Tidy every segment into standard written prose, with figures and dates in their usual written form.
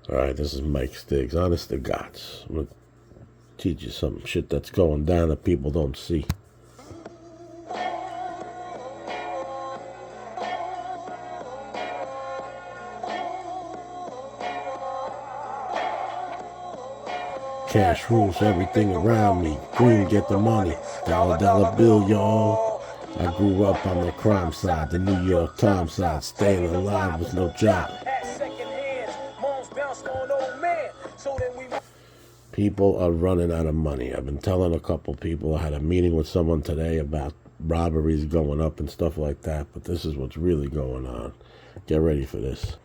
Alright, this is Mike Stiggs, honest to gods. I'm gonna teach you some shit that's going down that people don't see. Cash rules everything around me. Green, get the money. Dollar, dollar bill, y'all. I grew up on the crime side, the New York Times side, staying alive with no job. People are running out of money. I've been telling a couple people. I had a meeting with someone today about robberies going up and stuff like that, but this is what's really going on. Get ready for this.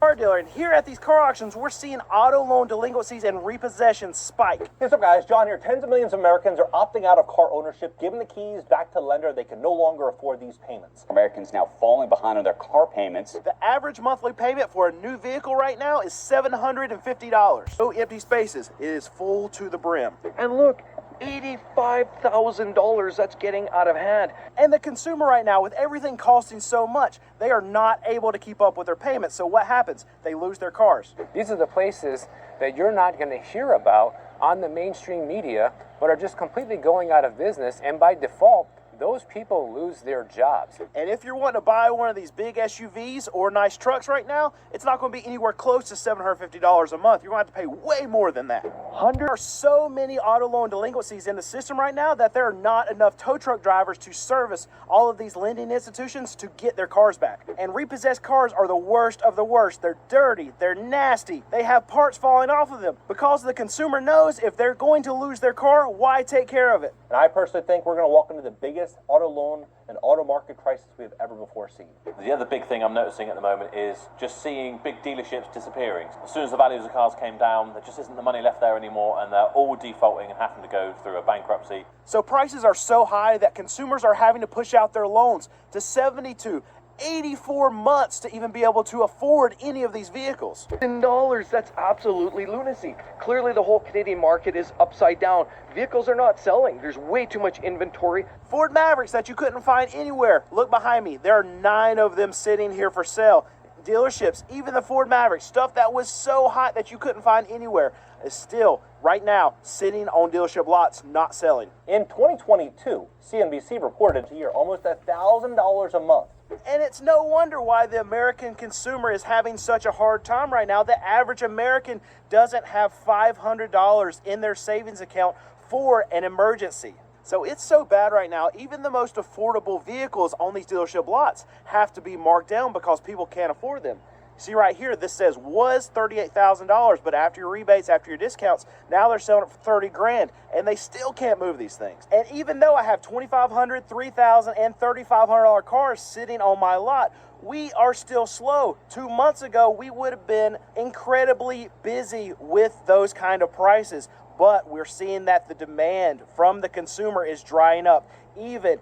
Car dealer, and here at these car auctions, we're seeing auto loan delinquencies and repossessions spike. Hey, what's up, guys? John here. Tens of millions of Americans are opting out of car ownership, giving the keys back to the lender. They can no longer afford these payments. Americans now falling behind on their car payments. The average monthly payment for a new vehicle right now is $750. No empty spaces. It is full to the brim. And look, $85,000, that's getting out of hand. And the consumer right now, with everything costing so much, they are not able to keep up with their payments. So what happens? They lose their cars. These are the places that you're not going to hear about on the mainstream media, but are just completely going out of business, and by default, those people lose their jobs. And if you're wanting to buy one of these big SUVs or nice trucks right now, it's not going to be anywhere close to $750 a month. You're going to have to pay way more than that. There are so many auto loan delinquencies in the system right now that there are not enough tow truck drivers to service all of these lending institutions to get their cars back. And repossessed cars are the worst of the worst. They're dirty, they're nasty, they have parts falling off of them because the consumer knows if they're going to lose their car, why take care of it? And I personally think we're going to walk into the biggest auto loan and auto market crisis we've ever before seen. The other big thing I'm noticing at the moment is just seeing big dealerships disappearing. As soon as the values of cars came down, there just isn't the money left there anymore, and they're all defaulting and having to go through a bankruptcy. So prices are so high that consumers are having to push out their loans to 72, 84 months to even be able to afford any of these vehicles. $10, that's absolutely lunacy. Clearly the whole Canadian market is upside down. Vehicles are not selling. There's way too much inventory. Ford Mavericks that you couldn't find anywhere. Look behind me. There are 9 of them sitting here for sale. Dealerships, even the Ford Maverick, stuff that was so hot that you couldn't find anywhere, is still, right now, sitting on dealership lots, not selling. In 2022, CNBC reported a year almost $1,000 a month. And it's no wonder why the American consumer is having such a hard time right now. The average American doesn't have $500 in their savings account for an emergency. So it's so bad right now, even the most affordable vehicles on these dealership lots have to be marked down because people can't afford them. See right here, this says was $38,000, but after your rebates, after your discounts, now they're selling it for 30 grand, and they still can't move these things. And even though I have $2,500, $3,000, and $3,500 cars sitting on my lot, we are still slow. 2 months ago, we would have been incredibly busy with those kind of prices, but we're seeing that the demand from the consumer is drying up. Even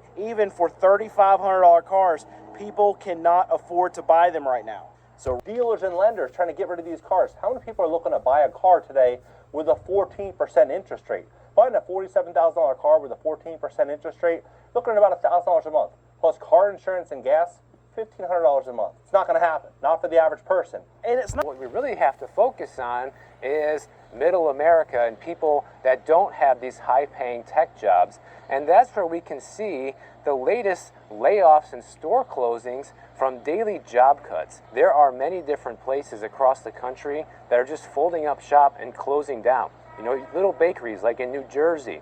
for $3,500 cars, people cannot afford to buy them right now. So dealers and lenders trying to get rid of these cars. How many people are looking to buy a car today with a 14% interest rate? Buying a $47,000 car with a 14% interest rate, looking at about $1,000 a month, plus car insurance and gas, $1,500 a month. It's not going to happen, not for the average person. And it's not. What we really have to focus on is middle America and people that don't have these high-paying tech jobs. And that's where we can see the latest layoffs and store closings from daily job cuts. There are many different places across the country that are just folding up shop and closing down. You know, little bakeries like in New Jersey,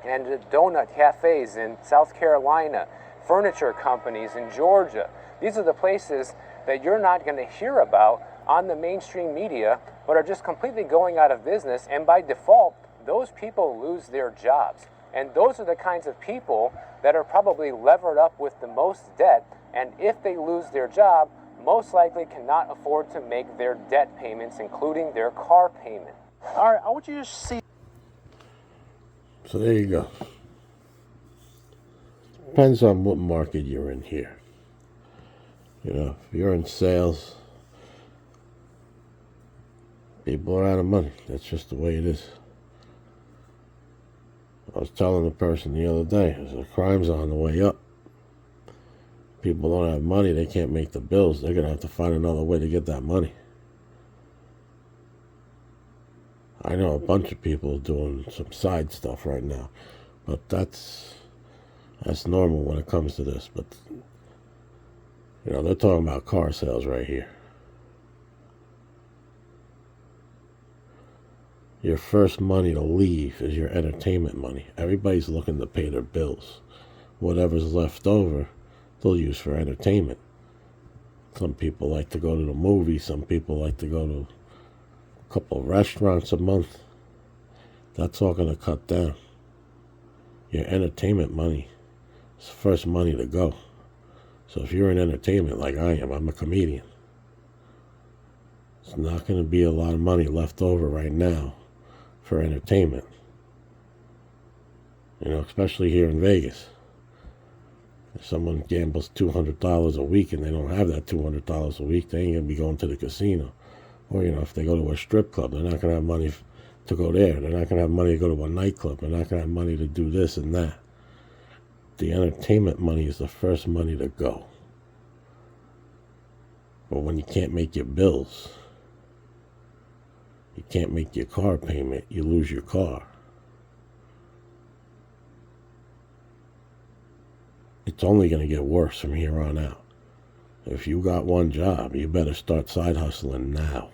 and donut cafes in South Carolina, furniture companies in Georgia. These are the places that you're not going to hear about on the mainstream media, but are just completely going out of business, and by default, those people lose their jobs. And those are the kinds of people that are probably levered up with the most debt, and if they lose their job, most likely cannot afford to make their debt payments, including their car payment. All right, I want you to see. So there you go. Depends on what market you're in here. You know, if you're in sales, people are out of money. That's just the way it is. I was telling a person the other day, the crime's on the way up. People don't have money, they can't make the bills. They're going to have to find another way to get that money. I know a bunch of people doing some side stuff right now, but that's normal when it comes to this. But you know, they're talking about car sales right here. Your first money to leave is your entertainment money. Everybody's looking to pay their bills. Whatever's left over, they'll use for entertainment. Some people like to go to the movies. Some people like to go to a couple of restaurants a month. That's all going to cut down. Your entertainment money is the first money to go. So if you're in entertainment like I am, I'm a comedian. It's not going to be a lot of money left over right now for entertainment. You know, especially here in Vegas. If someone gambles $200 a week and they don't have that $200 a week, they ain't going to be going to the casino. Or, you know, if they go to a strip club, they're not going to have money to go there. They're not going to have money to go to a nightclub. They're not going to have money to do this and that. The entertainment money is the first money to go. But when you can't make your bills, you can't make your car payment, you lose your car. It's only going to get worse from here on out. If you got one job, you better start side hustling now.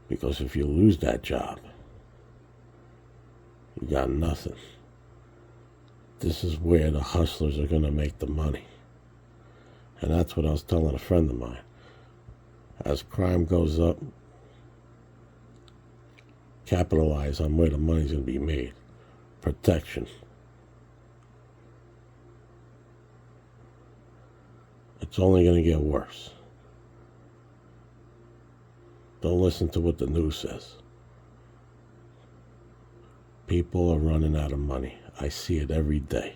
Because if you lose that job, you got nothing. This is where the hustlers are going to make the money. And that's what I was telling a friend of mine. As crime goes up, capitalize on where the money's going to be made. Protection. It's only going to get worse. Don't listen to what the news says. People are running out of money. I see it every day.